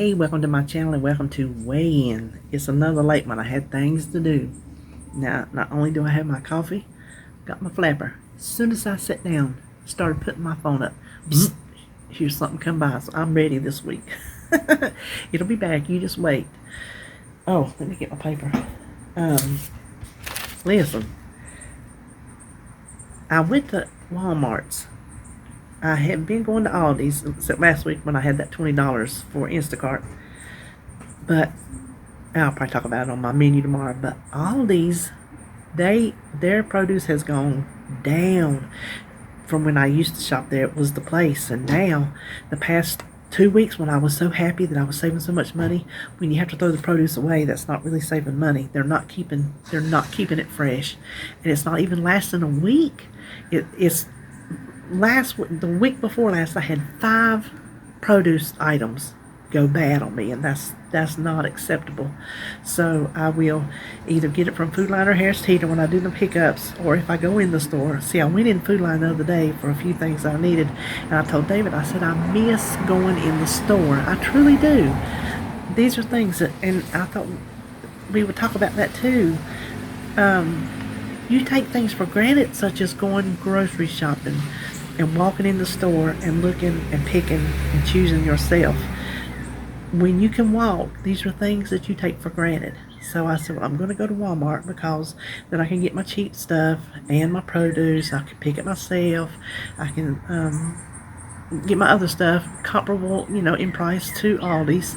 Hey, welcome to my channel and welcome to Weigh In. It's another late one. I had things to do. Now, not only do I have my coffee, got my flapper. As soon as I sat down, started putting my phone up. Bzz, here's something come by, so I'm ready this week. It'll be back. You just wait. Oh, let me get my paper. Listen. I went to Walmart's. I had been going to Aldi's except last week when I had that $20 for Instacart. But I'll probably talk about it on my menu tomorrow. But Aldi's, their produce has gone down from when I used to shop there. It was the place, and now the past 2 weeks when I was so happy that I was saving so much money, when you have to throw the produce away, that's not really saving money. They're not keeping it fresh, and it's not even lasting a week. It's the week before last, I had 5 produce items go bad on me, and that's not acceptable. So I will either get it from Food Line or Harris Teeter when I do the pickups, or if I go in the store. See, I went in Food Line the other day for a few things I needed, and I told David, I said, I miss going in the store. I truly do. These are things that, and I thought we would talk about that too. You take things for granted, such as going grocery shopping and walking in the store and looking and picking and choosing yourself. When you can walk, these are things that you take for granted. So I said, well, I'm going to go to Walmart because then I can get my cheap stuff and my produce. I can pick it myself. I can get my other stuff comparable, in price to Aldi's.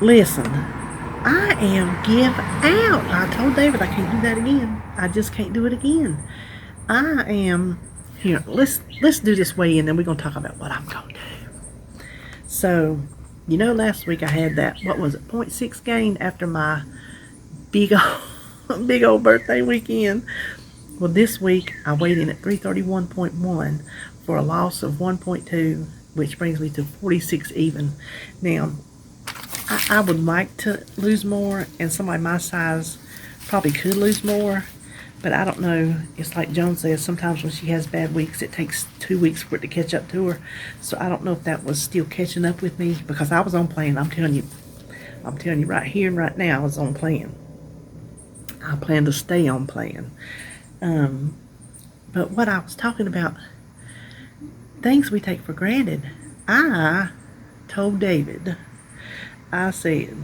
Listen, I am give out. I told David I can't do that again. I just can't do it again. I am here. Let's do this weigh in, then we're gonna talk about what I'm gonna do. So, last week I had that, what was it, 0.6 gain after my big old birthday weekend. Well, this week I weighed in at 331.1 for a loss of 1.2, which brings me to 46 even. Now, I would like to lose more, and somebody my size probably could lose more. But I don't know. It's like Joan says, sometimes when she has bad weeks, it takes 2 weeks for it to catch up to her. So I don't know if that was still catching up with me, because I was on plan. I'm telling you right here and right now, I was on plan. I plan to stay on plan. But what I was talking about, things we take for granted. I told David, I said,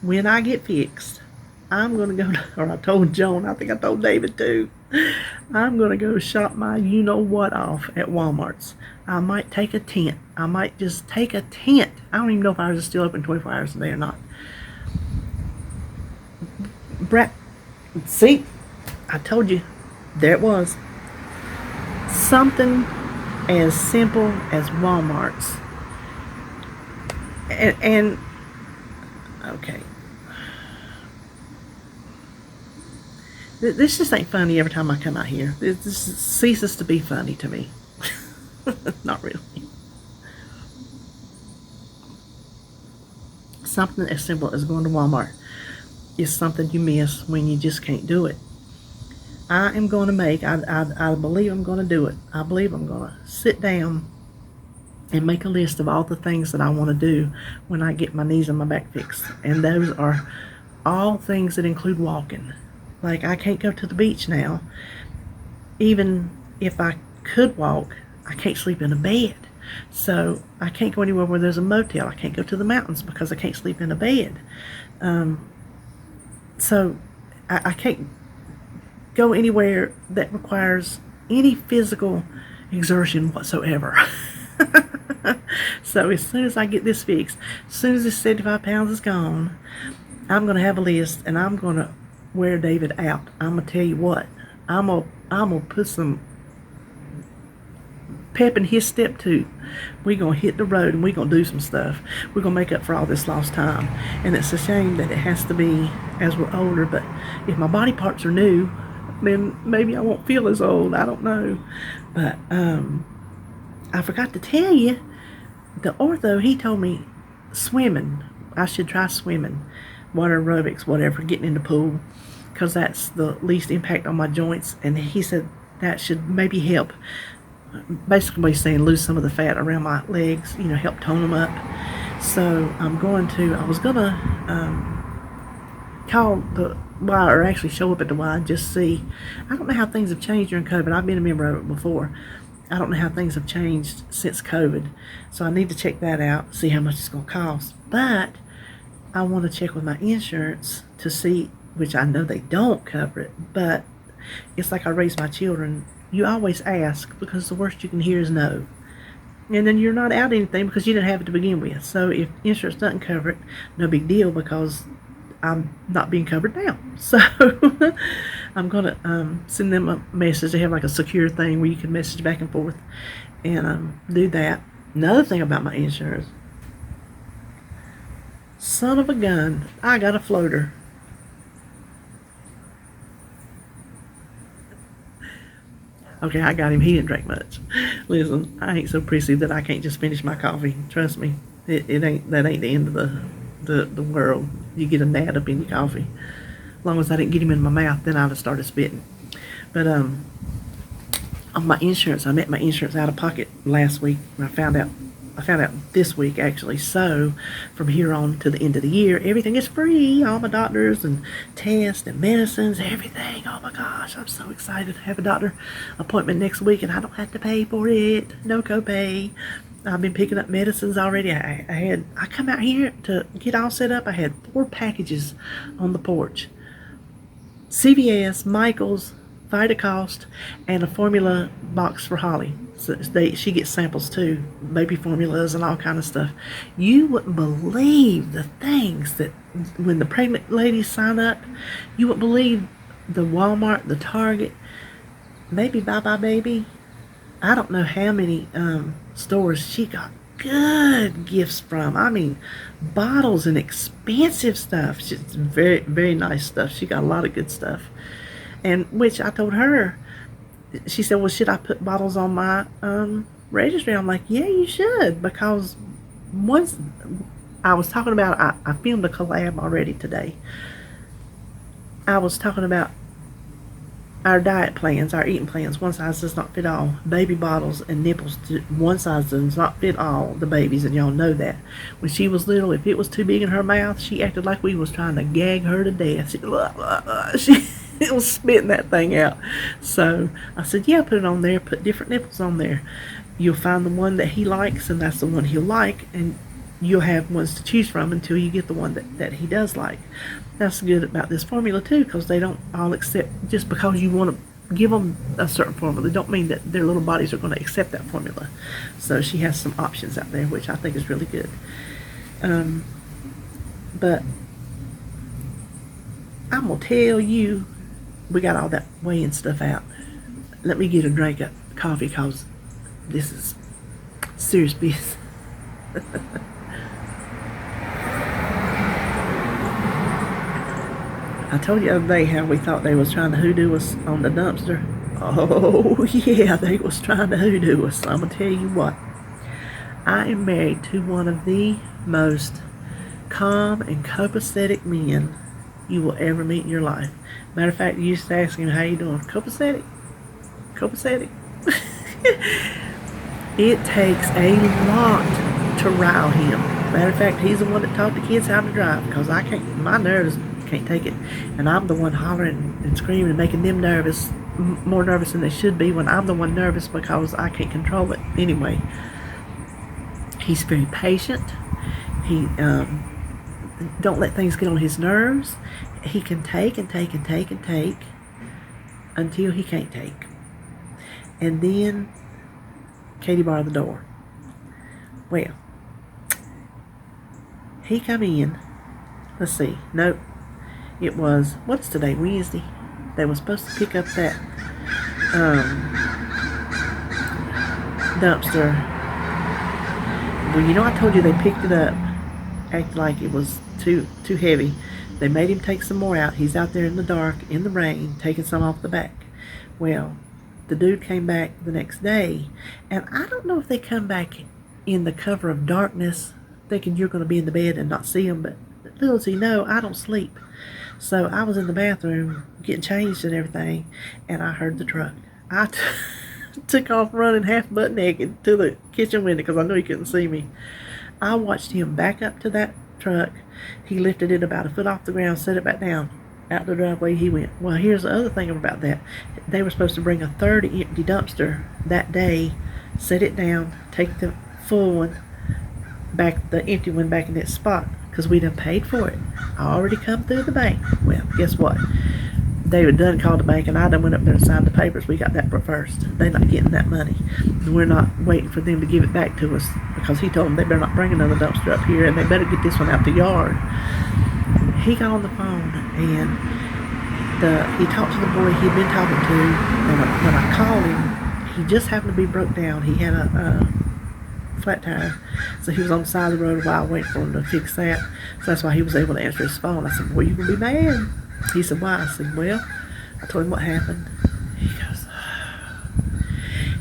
when I get fixed, I'm going to go, or I told Joan, I think I told David too, I'm going to go shop my you-know-what off at Walmart's. I might take a tent. I might just take a tent. I don't even know if ours is still open 24 hours a day or not. See, I told you, there it was. Something as simple as Walmart's. And okay. This just ain't funny every time I come out here. This ceases to be funny to me. Not really. Something as simple as going to Walmart is something you miss when you just can't do it. I am going to make, I believe I'm going to do it. I believe I'm going to sit down and make a list of all the things that I want to do when I get my knees and my back fixed. And those are all things that include walking. Like, I can't go to the beach now. Even if I could walk, I can't sleep in a bed. So I can't go anywhere where there's a motel. I can't go to the mountains because I can't sleep in a bed. So I can't go anywhere that requires any physical exertion whatsoever. So as soon as I get this fixed, as soon as this 75 pounds is gone, I'm going to have a list, and I'm going to wear David out. I'm going to tell you what, I'm gonna put some pep in his step too. We're going to hit the road, and we're going to do some stuff. We're going to make up for all this lost time. And it's a shame that it has to be as we're older, but if my body parts are new, then maybe I won't feel as old. I don't know. But I forgot to tell you, the ortho, he told me swimming. I should try swimming, water aerobics, whatever, getting in the pool, because that's the least impact on my joints. And he said that should maybe help basically saying lose some of the fat around my legs, help tone them up. So I was going to call the Y, or actually show up at the Y and just see. I don't know how things have changed during COVID. I've been a member of it before. I don't know how things have changed since COVID. So I need to check that out, see how much it's going to cost. But I want to check with my insurance to see, which I know they don't cover it, but it's like I raise my children. You always ask, because the worst you can hear is no. And then you're not out anything because you didn't have it to begin with. So if insurance doesn't cover it, no big deal, because I'm not being covered now. So I'm going to send them a message. They have like a secure thing where you can message back and forth and do that. Another thing about my insurance, son of a gun, I got a floater. Okay, I got him. He didn't drink much. Listen, I ain't so prissy that I can't just finish my coffee. Trust me, it ain't the end of the world. You get a gnat up in your coffee. As long as I didn't get him in my mouth, then I'd have started spitting. But on my insurance, I met my insurance out of pocket last week. I found out this week, actually. So from here on to the end of the year, everything is free. All my doctors and tests and medicines, everything. Oh my gosh, I'm so excited to have a doctor appointment next week, and I don't have to pay for it. No copay. I've been picking up medicines already. I come out here to get all set up. I had 4 packages on the porch. CVS, Michael's, Vitacost, and a formula box for Holly. So she gets samples too, baby formulas and all kind of stuff. You wouldn't believe the things that when the pregnant ladies sign up, you wouldn't believe the Walmart, the Target, maybe Bye Bye Baby. I don't know how many stores she got good gifts from. I mean, bottles and expensive stuff. She's very, very nice stuff. She got a lot of good stuff. And which I told her, she said, well, should I put bottles on my registry? I'm like, yeah, you should, because once I was talking about, I filmed a collab already today. I was talking about our diet plans, our eating plans. One size does not fit all. Baby bottles and nipples, one size does not fit all the babies, and y'all know that. When she was little, if it was too big in her mouth, she acted like we was trying to gag her to death. She was spitting that thing out. So I said, yeah, put it on there. Put different nipples on there. You'll find the one that he likes, and that's the one he'll like, and you'll have ones to choose from until you get the one that he does like. That's good about this formula too, because they don't all accept, just because you want to give them a certain formula, don't mean that their little bodies are going to accept that formula. So she has some options out there, which I think is really good. But I'm going to tell you, we got all that weighing stuff out. Let me get a drink of coffee, because this is serious business. I told you the other day how we thought they was trying to hoodoo us on the dumpster. Oh yeah, they was trying to hoodoo us. I'm gonna tell you what. I am married to one of the most calm and copacetic men you will ever meet in your life. Matter of fact, you used to ask him, how you doing? Copacetic? Copacetic? It takes a lot to rile him. Matter of fact, he's the one that taught the kids how to drive, because I can't, my nerves can't take it. And I'm the one hollering and screaming and making them nervous, more nervous than they should be, when I'm the one nervous because I can't control it. Anyway, he's very patient. He don't let things get on his nerves. He can take and take and take and take until he can't take. And then Katie barred the door. Well, he come in. Let's see. Nope. It was, what's today? Wednesday. They were supposed to pick up that dumpster. Well, I told you they picked it up, acted like it was too heavy. They made him take some more out. He's out there in the dark, in the rain, taking some off the back. Well, the dude came back the next day, and I don't know if they come back in the cover of darkness, thinking you're going to be in the bed and not see him, but little does he know, I don't sleep. So I was in the bathroom getting changed and everything, and I heard the truck. Took off running half butt naked to the kitchen window because I knew he couldn't see me. I watched him back up to that truck. He lifted it about a foot off the ground, set it back down. Out the driveway he went. Well, here's the other thing about that. They were supposed to bring a third empty dumpster that day, set it down, take the full one back, the empty one back in its spot, because we done paid for it. I already come through the bank. Well, guess what? David done called the bank, and I done went up there and signed the papers. We got that first. They're not getting that money. We're not waiting for them to give it back to us, because he told them they better not bring another dumpster up here, and they better get this one out the yard. He got on the phone, and he talked to the boy he'd been talking to, and when I called him, he just happened to be broke down. He had a flat tire, so he was on the side of the road while waiting for him to fix that. So that's why he was able to answer his phone. I said, "Well, you gonna be mad?" He said, "Why?" I said, "Well," I told him what happened.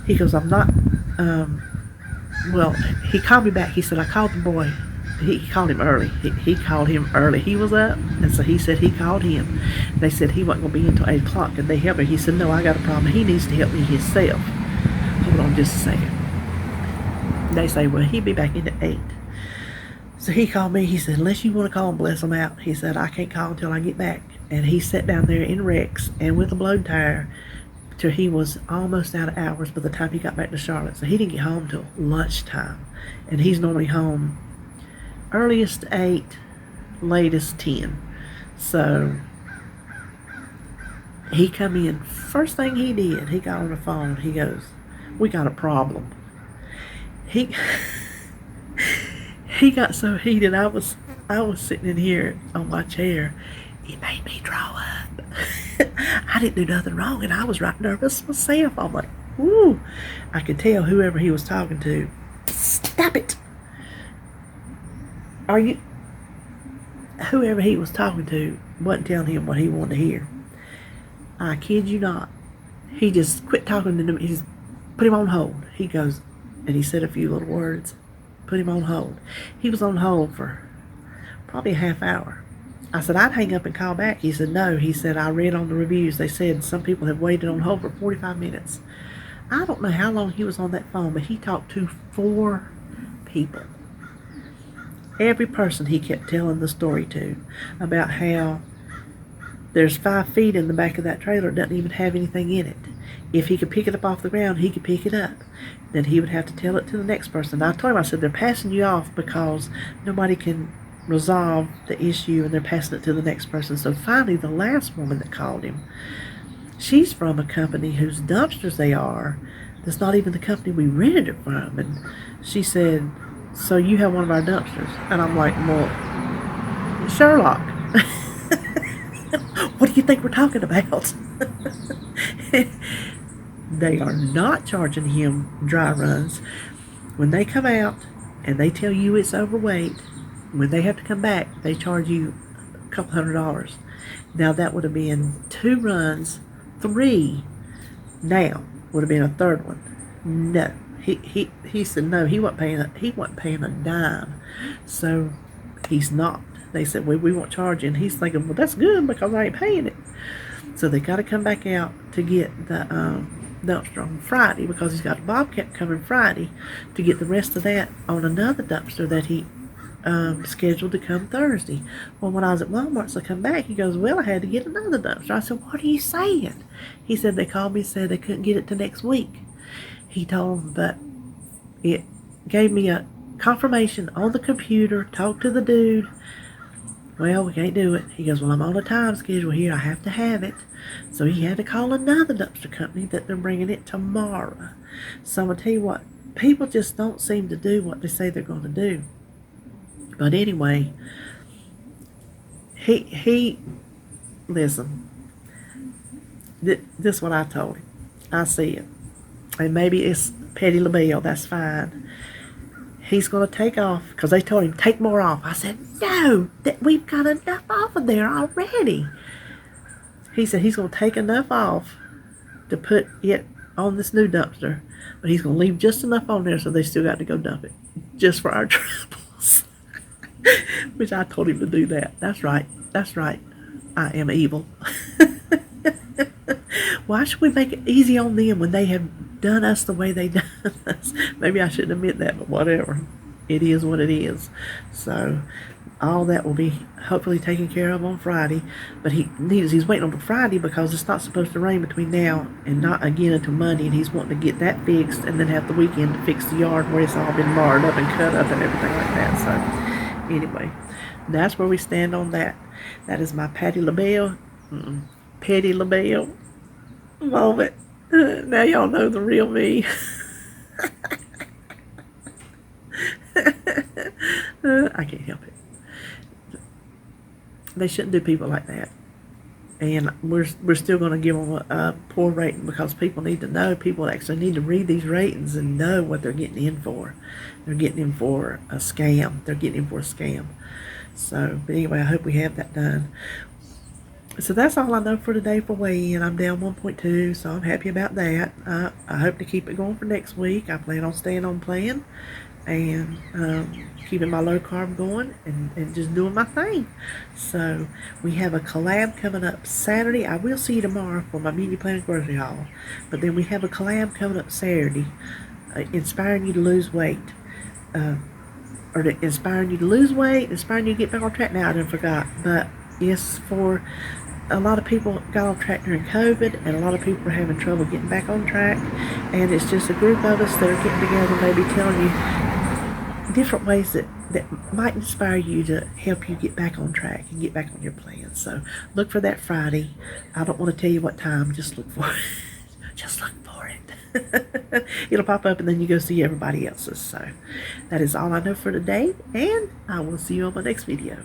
He goes, "I'm not, well," he called me back. He said, "I called the boy." He called him early. He called him early. He was up, and so he said he called him. They said he wasn't going to be until 8 o'clock. Could they help him? He said, "No, I got a problem. He needs to help me himself." Hold on just a second. They say, "Well, he'll be back in at 8. So he called me. He said, "Unless you want to call him, bless him out." He said, "I can't call until I get back." And he sat down there in Rex and with a blown tire till he was almost out of hours by the time he got back to Charlotte. So he didn't get home till lunchtime. And he's normally home earliest 8, latest 10. So he come in. First thing he did, he got on the phone. He goes, "We got a problem." He got so heated. I was sitting in here on my chair. It made me draw up. I didn't do nothing wrong, and I was right nervous myself. I'm like, "Woo!" I could tell whoever he was talking to. Stop it. Whoever he was talking to wasn't telling him what he wanted to hear. I kid you not. He just quit talking to him. He just put him on hold. He goes, and he said a few little words. Put him on hold. He was on hold for probably a half hour. I said, "I'd hang up and call back." He said, "No." He said, "I read on the reviews. They said some people have waited on hold for 45 minutes. I don't know how long he was on that phone, but he talked to 4 people. Every person he kept telling the story to about how there's 5 feet in the back of that trailer. It doesn't even have anything in it. If he could pick it up off the ground, he could pick it up. Then he would have to tell it to the next person." I told him, I said, "They're passing you off because nobody can resolve the issue, and they're passing it to the next person." So finally, the last woman that called him, she's from a company whose dumpsters they are. That's not even the company we rented it from. And she said, "So you have one of our dumpsters?" And I'm like, "Well, Sherlock, what do you think we're talking about?" They are not charging him dry runs. When they come out and they tell you it's overweight, when they have to come back, they charge you a couple $100. Now that would have been 2 runs, 3. Now would have been a third one. No, he said no. He wasn't paying a dime. So he's not. They said, "We won't charge you." And he's thinking, "Well, that's good because I ain't paying it." So they got to come back out to get the dumpster on Friday, because he's got a Bobcat coming Friday to get the rest of that on another dumpster that he scheduled to come Thursday. Well, when I was at Walmart, so I come back, he goes, "Well, I had to get another dumpster." I said, "What are you saying?" He said, "They called me and said they couldn't get it to next week." He told them, but it gave me a confirmation on the computer, talked to the dude. "Well, we can't do it." He goes, "Well, I'm on a time schedule here. I have to have it." So he had to call another dumpster company that they're bringing it tomorrow. So I'm going to tell you what, people just don't seem to do what they say they're going to do. But anyway, he listen, this is what I told him. I said, and maybe it's petty LaBelle, that's fine. He's going to take off, because they told him, "Take more off." I said, "No, that we've got enough off of there already." He said he's going to take enough off to put it on this new dumpster, but he's going to leave just enough on there so they still got to go dump it, just for our troubles. Which I told him to do that. That's right. I am evil. Why should we make it easy on them when they have done us the way they done us. Maybe I shouldn't admit that, but whatever. It is what it is. So all that will be hopefully taken care of on Friday. But he's waiting on Friday because it's not supposed to rain between now and not again until Monday, and he's wanting to get that fixed and then have the weekend to fix the yard where it's all been marred up and cut up and everything like that. So anyway, that's where we stand on that. That is my Patty LaBelle, Patty LaBelle moment. Now y'all know the real me. I can't help it. They shouldn't do people like that. And we're still going to give them a poor rating because people need to know. People actually need to read these ratings and know what they're getting in for. They're getting in for a scam. They're getting in for a scam. So, but anyway, I hope we have that done. So that's all I know for today for weigh-in. I'm down 1.2, so I'm happy about that. I hope to keep it going for next week. I plan on staying on plan and keeping my low carb going and just doing my thing. So we have a collab coming up Saturday. I will see you tomorrow for my beauty plan grocery haul. But then we have a collab coming up Saturday, inspiring you to lose weight. Or inspiring you to lose weight, inspiring you to get back on track. Now I done forgot, but it's for a lot of people got off track during COVID, and a lot of people are having trouble getting back on track. And it's just a group of us that are getting together, maybe telling you different ways that might inspire you to help you get back on track and get back on your plan. So look for that Friday. I don't want to tell you what time. Just look for it. Just look for it. It'll pop up and then you go see everybody else's. So that is all I know for today, and I will see you on my next video.